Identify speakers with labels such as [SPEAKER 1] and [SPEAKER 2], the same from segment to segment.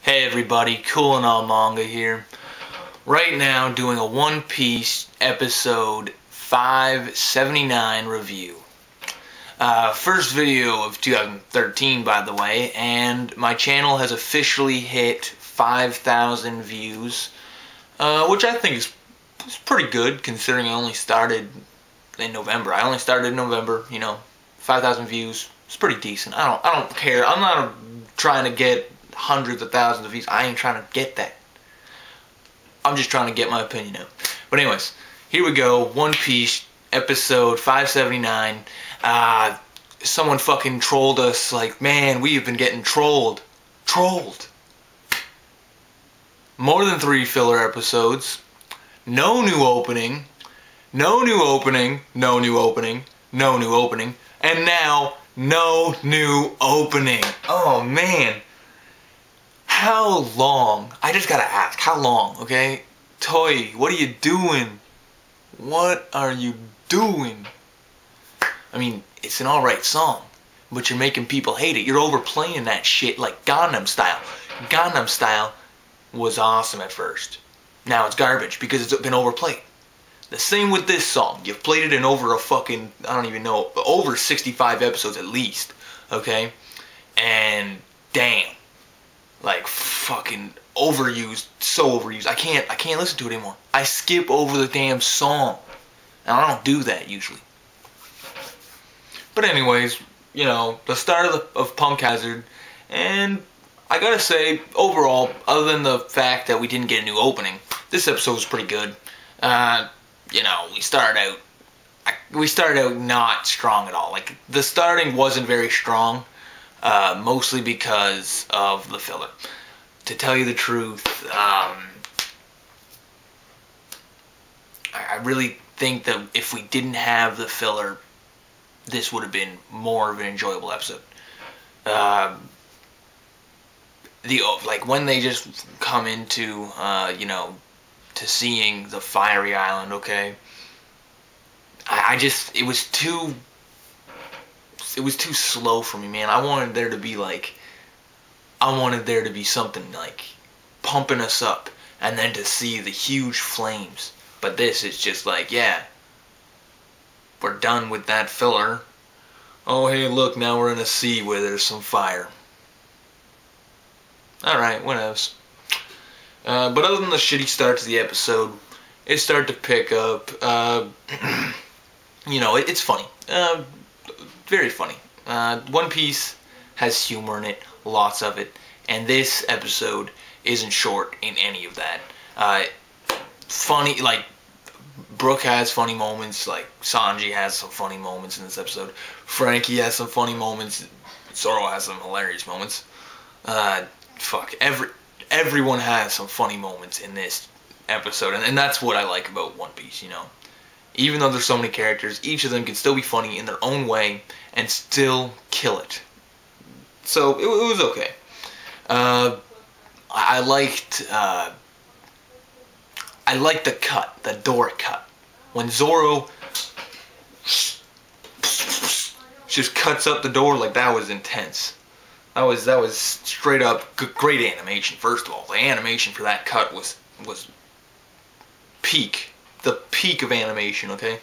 [SPEAKER 1] Hey everybody, Cool and All Manga here. Right now doing a One Piece episode 579 review. First video of 2013 by the way, and my channel has officially hit 5,000 views, which I think is pretty good considering I only started in November. I only started in November, 5,000 views. It's pretty decent. I don't care. I'm not trying to get hundreds of thousands of views. I ain't trying to get that. I'm just trying to get my opinion out. But anyways, here we go. One Piece episode 579. Someone fucking trolled us like, man, we have been getting trolled. Trolled. More than 3 filler episodes. No new opening. No new opening. No new opening. No new opening. And now, no new opening. Oh, man. How long? I just gotta ask, how long, okay? Toei, what are you doing? What are you doing? I mean, it's an alright song, but you're making people hate it. You're overplaying that shit like Gangnam Style. Gangnam Style was awesome at first. Now it's garbage because it's been overplayed. The same with this song. You've played it in over a fucking, I don't even know, over 65 episodes at least, okay? And damn. Like fucking overused, so overused. I can't listen to it anymore. I skip over the damn song. And I don't do that usually. But anyways, the start of Punk Hazard, and I gotta say, overall, other than the fact that we didn't get a new opening, this episode was pretty good. We started out not strong at all. Like the starting wasn't very strong. Mostly because of the filler. To tell you the truth, I really think that if we didn't have the filler, this would have been more of an enjoyable episode. When they just come into, to seeing the Fiery Island, okay? It was too slow for me, man. I wanted there to be something like pumping us up and then to see the huge flames. But this is just like, yeah, we're done with that filler. Oh, hey, look, now we're in a sea where there's some fire. Alright, what else? But other than the shitty start to the episode, it started to pick up. It's funny. Very funny. One Piece has humor in it, lots of it, and this episode isn't short in any of that. Funny, like, Brook has funny moments, like, Sanji has some funny moments in this episode, Frankie has some funny moments, Zoro has some hilarious moments. Everyone has some funny moments in this episode, and that's what I like about One Piece, Even though there's so many characters, each of them can still be funny in their own way and still kill it. So it was okay. I liked the cut, the door cut. When Zoro just cuts up the door, like, that was intense. That was straight up great animation. First of all, the animation for that cut was peak. The peak of animation, okay?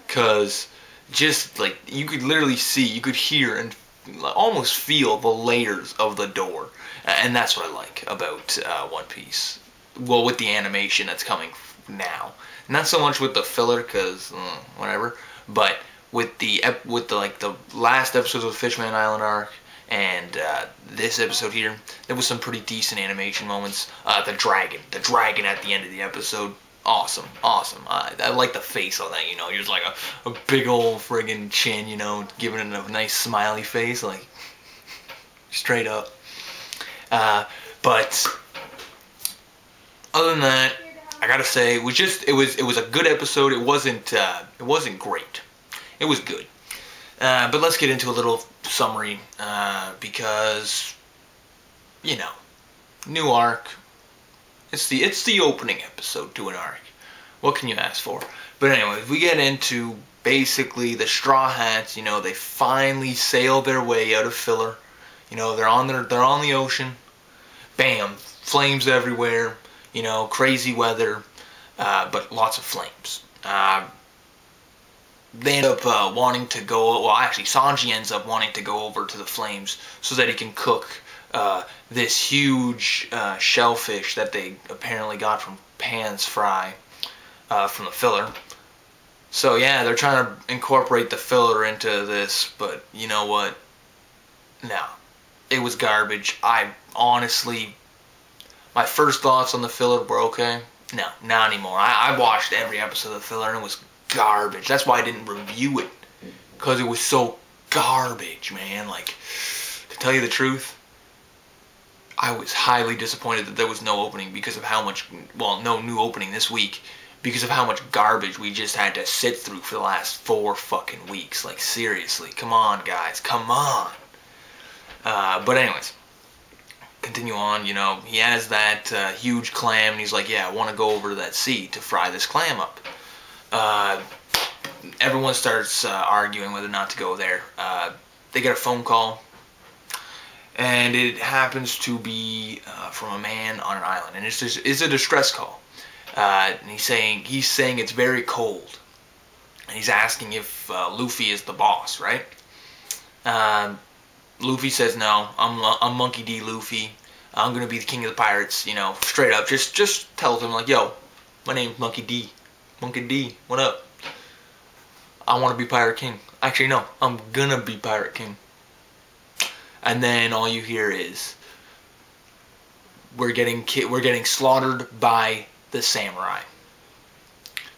[SPEAKER 1] Because just like you could literally see, you could hear and almost feel the layers of the door, and that's what I like about One Piece. Well, with the animation that's coming now, not so much with the filler, because whatever. But with the last episodes of the Fishman Island arc and this episode here, there was some pretty decent animation moments. The dragon at the end of the episode. Awesome. I like the face on that, You're just like a big old friggin' chin, giving it a nice smiley face, like, straight up. But other than that, I gotta say, it was a good episode. It wasn't great. It was good. But let's get into a little summary, because, new arc. It's the opening episode to an arc. What can you ask for? But anyways, we get into basically the Straw Hats. They finally sail their way out of filler. They're on the ocean. bam, flames everywhere, you know, crazy weather, but lots of flames. They end up wanting to go, well actually Sanji ends up wanting to go over to the flames so that he can cook this huge shellfish that they apparently got from Pan's Fry from the filler. So yeah, they're trying to incorporate the filler into this, but you know what? No. It was garbage. I honestly, my first thoughts on the filler were okay. No, not anymore. I watched every episode of the filler and it was garbage. That's why I didn't review it. Because it was so garbage, man. Like, to tell you the truth, I was highly disappointed that there was no opening because of how much, well, no new opening this week. Because of how much garbage we just had to sit through for the last 4 fucking weeks. Like, seriously. Come on, guys. Come on. But anyways, continue on, you know, he has that huge clam, and he's like, yeah, I want to go over to that sea to fry this clam up. Everyone starts arguing whether or not to go there. They get a phone call, and it happens to be from a man on an island, and it's a distress call. And he's saying it's very cold, and he's asking if Luffy is the boss, right? Luffy says no. I'm Monkey D. Luffy. I'm gonna be the king of the pirates. You know, straight up. Just tells him like, yo, my name's Monkey D. Monkey D. What up? I want to be pirate king. Actually, no. I'm gonna be pirate king. And then all you hear is we're getting slaughtered by the samurai.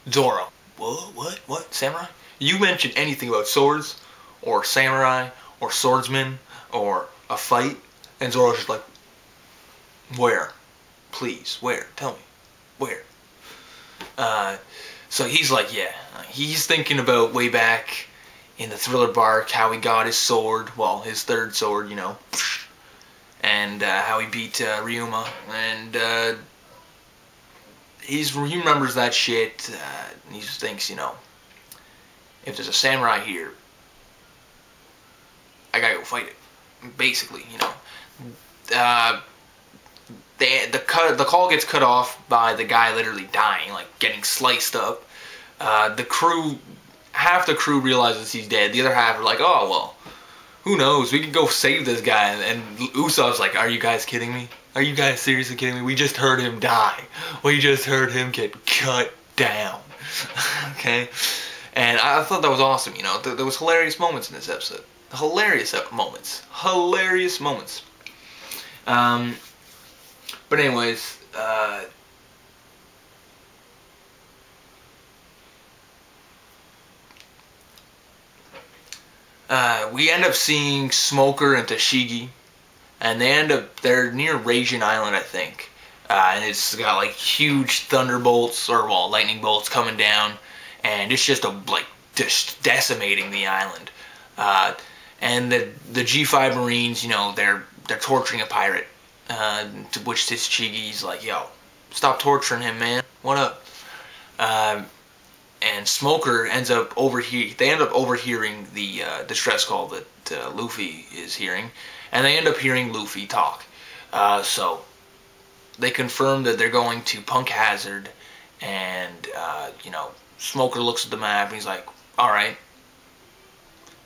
[SPEAKER 1] Zoro. What? Samurai? You mentioned anything about swords, or samurai, or swordsman, or a fight, and Zoro's just like, where? Please, where? Tell me. Where? So he's like, yeah. He's thinking about way back in the Thriller bark, how he got his sword, well, his third sword, you know, and how he beat Ryuma, and he remembers that shit, and he just thinks, you know, if there's a samurai here, I gotta go fight it, basically, you know. The call gets cut off by the guy literally dying, like getting sliced up. The crew, half the crew realizes he's dead. The other half are like, oh well, who knows? We can go save this guy. And Usopp's like, are you guys kidding me? Are you guys seriously kidding me? We just heard him die. We just heard him get cut down. Okay, and I thought that was awesome. You know, there was hilarious moments in this episode. Hilarious moments. But anyways, we end up seeing Smoker and Tashigi, and they're near Raging Island, I think, and it's got like huge thunderbolts, or well, lightning bolts coming down, and it's just just decimating the island. And the G5 Marines, you know, they're torturing a pirate. To which Tashgi's like, yo, stop torturing him, man. What up? And Smoker ends up overhearing the distress call that Luffy is hearing, and they end up hearing Luffy talk. So they confirm that they're going to Punk Hazard, and you know, Smoker looks at the map and he's like, all right.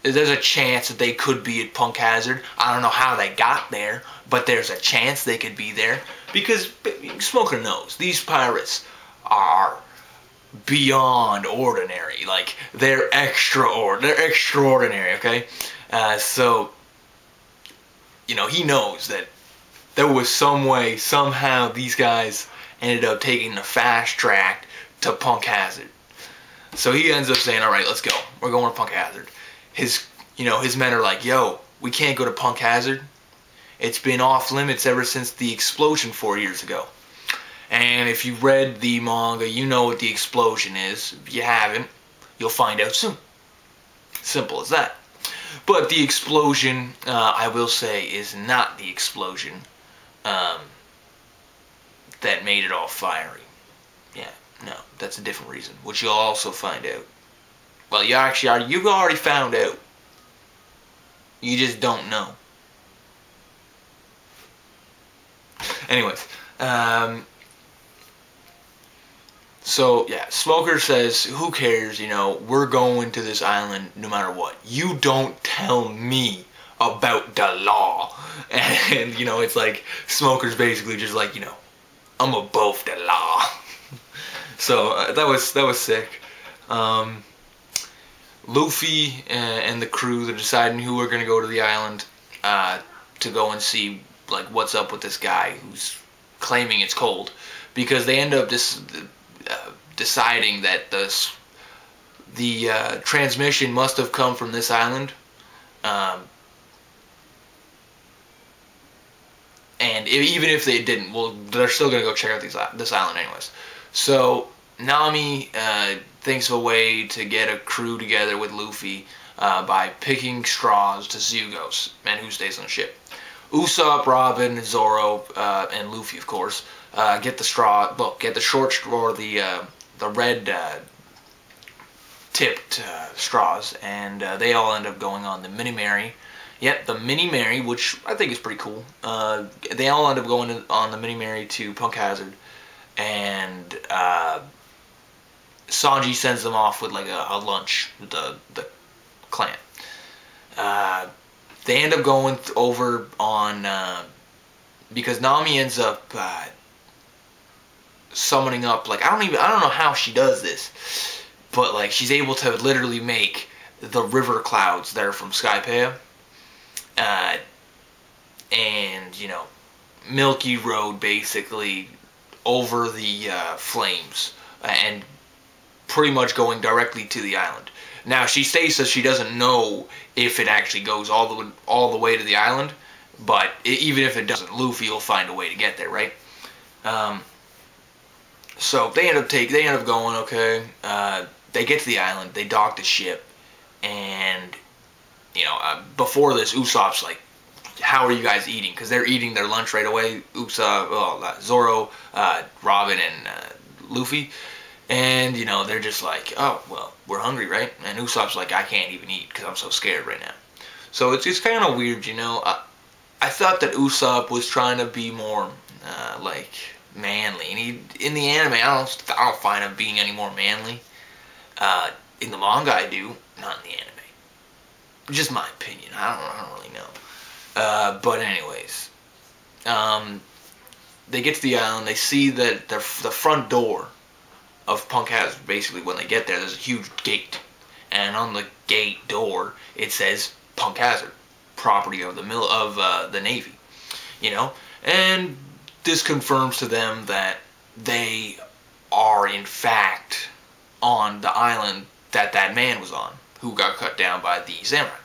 [SPEAKER 1] There's a chance that they could be at Punk Hazard. I don't know how they got there, but there's a chance they could be there. Because Smoker knows these pirates are beyond ordinary. Like, they're extraordinary, okay? So, you know, he knows that there was some way, somehow, these guys ended up taking the fast track to Punk Hazard. So he ends up saying, alright, let's go. We're going to Punk Hazard. His men are like, yo, we can't go to Punk Hazard. It's been off limits ever since the explosion 4 years ago. And if you've read the manga, you know what the explosion is. If you haven't, you'll find out soon. Simple as that. But the explosion, I will say, is not the explosion that made it all fiery. Yeah, no, that's a different reason, which you'll also find out. Well, you've already found out. You just don't know. Anyways, so yeah, Smoker says, who cares, you know, we're going to this island no matter what. You don't tell me about the law. And, you know, it's like, Smoker's basically just like, you know, I'm above the law. So, that was sick. Luffy and the crew, they're deciding who are going to go to the island to go and see, like, what's up with this guy who's claiming it's cold. Because they end up deciding that the transmission must have come from this island. And even if they didn't, well, they're still going to go check out this island anyways. So, Nami thinks of a way to get a crew together with Luffy by picking straws to see who goes and who stays on the ship. Usopp, Robin, Zoro, and Luffy, of course, get the straw. Well, get the short straw, the red tipped straws, and they all end up going on the Mini Mary. Yep, the Mini Mary, which I think is pretty cool. They all end up going on the Mini Mary to Punk Hazard, and Sanji sends them off with like a lunch with the clan. They end up going over on because Nami ends up summoning up, like, I don't know how she does this, but like she's able to literally make the river clouds that are from Skypiea, and you know, Milky Road basically over the flames, and pretty much going directly to the island. Now she states that she doesn't know if it actually goes all the way to the island, but even if it doesn't, Luffy will find a way to get there, right? So they end up going, okay. They get to the island, they dock the ship, and you know, before this, Usopp's like, how are you guys eating? Because they're eating their lunch right away. Zoro, Robin, and Luffy. And, you know, they're just like, oh, well, we're hungry, right? And Usopp's like, I can't even eat because I'm so scared right now. So it's kind of weird, you know. I thought that Usopp was trying to be more, like, manly. And in the anime, I don't find him being any more manly. In the manga, I do. Not in the anime. Just my opinion. I don't really know. But anyways, they get to the island. They see that the front door of Punk Hazard, basically, when they get there, there's a huge gate, and on the gate door it says Punk Hazard, property of the Navy, you know. And this confirms to them that they are in fact on the island that man was on, who got cut down by the samurai.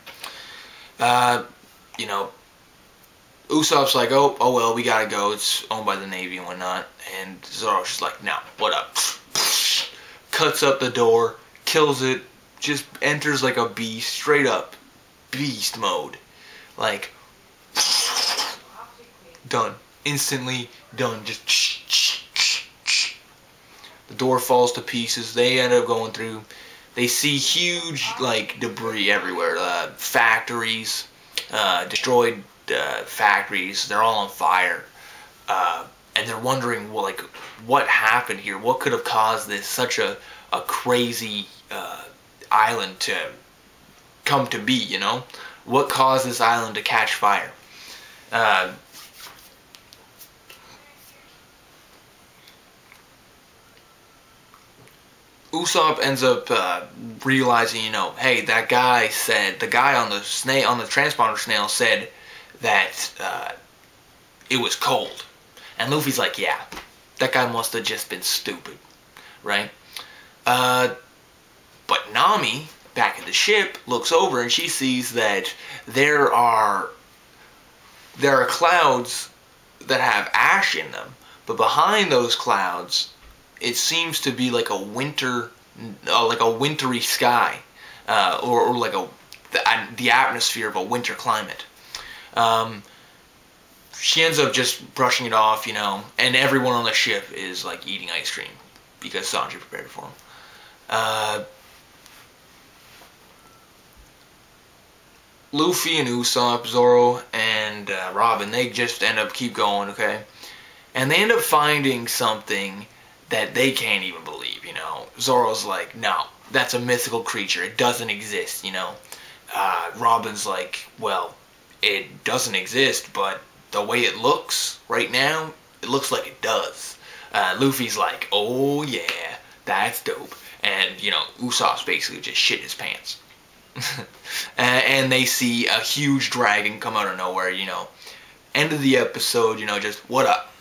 [SPEAKER 1] You know, Usopp's like, oh well, we gotta go, it's owned by the Navy and whatnot. And Zoro's just like, no, what up? Cuts up the door, kills it, just enters like a beast, straight up beast mode. Like, done. Instantly done. Just the door falls to pieces. They end up going through. They see huge, like, debris everywhere. Factories, destroyed factories. They're all on fire. And they're wondering, well, like, what happened here? What could have caused this, such a crazy island to come to be, you know? What caused this island to catch fire? Usopp ends up realizing, you know, hey, that guy said, the guy on the transponder snail said that it was cold. And Luffy's like, yeah, that guy must have just been stupid, right? But Nami, back at the ship, looks over and she sees that there are clouds that have ash in them, but behind those clouds, it seems to be like a wintry sky, or like the atmosphere of a winter climate. She ends up just brushing it off, you know, and everyone on the ship is like eating ice cream because Sanji prepared it for them. Luffy and Usopp, Zoro, and Robin, they just end up keep going, okay? And they end up finding something that they can't even believe, you know. Zoro's like, no, that's a mythical creature. It doesn't exist, you know. Robin's like, well, it doesn't exist, but the way it looks right now, it looks like it does. Luffy's like, oh yeah, that's dope. And, you know, Usopp's basically just shit his pants. And they see a huge dragon come out of nowhere, you know. End of the episode, you know, just, what up?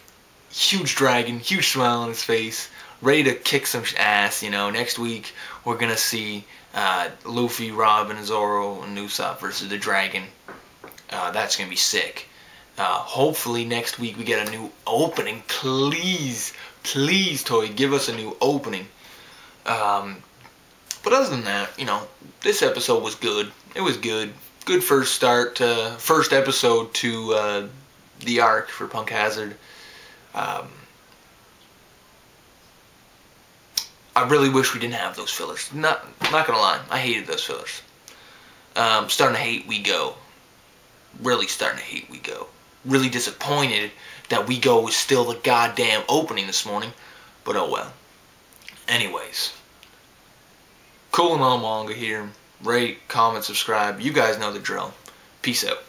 [SPEAKER 1] Huge dragon, huge smile on his face, ready to kick some ass, you know. Next week, we're gonna see Luffy, Robin, Zoro, and Usopp versus the dragon. That's gonna be sick. Hopefully next week we get a new opening. Please, please, Toei, give us a new opening. But other than that, you know, this episode was good. It was good. Good first episode to the arc for Punk Hazard. I really wish we didn't have those fillers. Not gonna lie, I hated those fillers. Starting to hate We Go. Really starting to hate We Go. Really disappointed that We Go was still the goddamn opening this morning. But oh well. Anyways. Cool and all manga here. Rate, comment, subscribe. You guys know the drill. Peace out.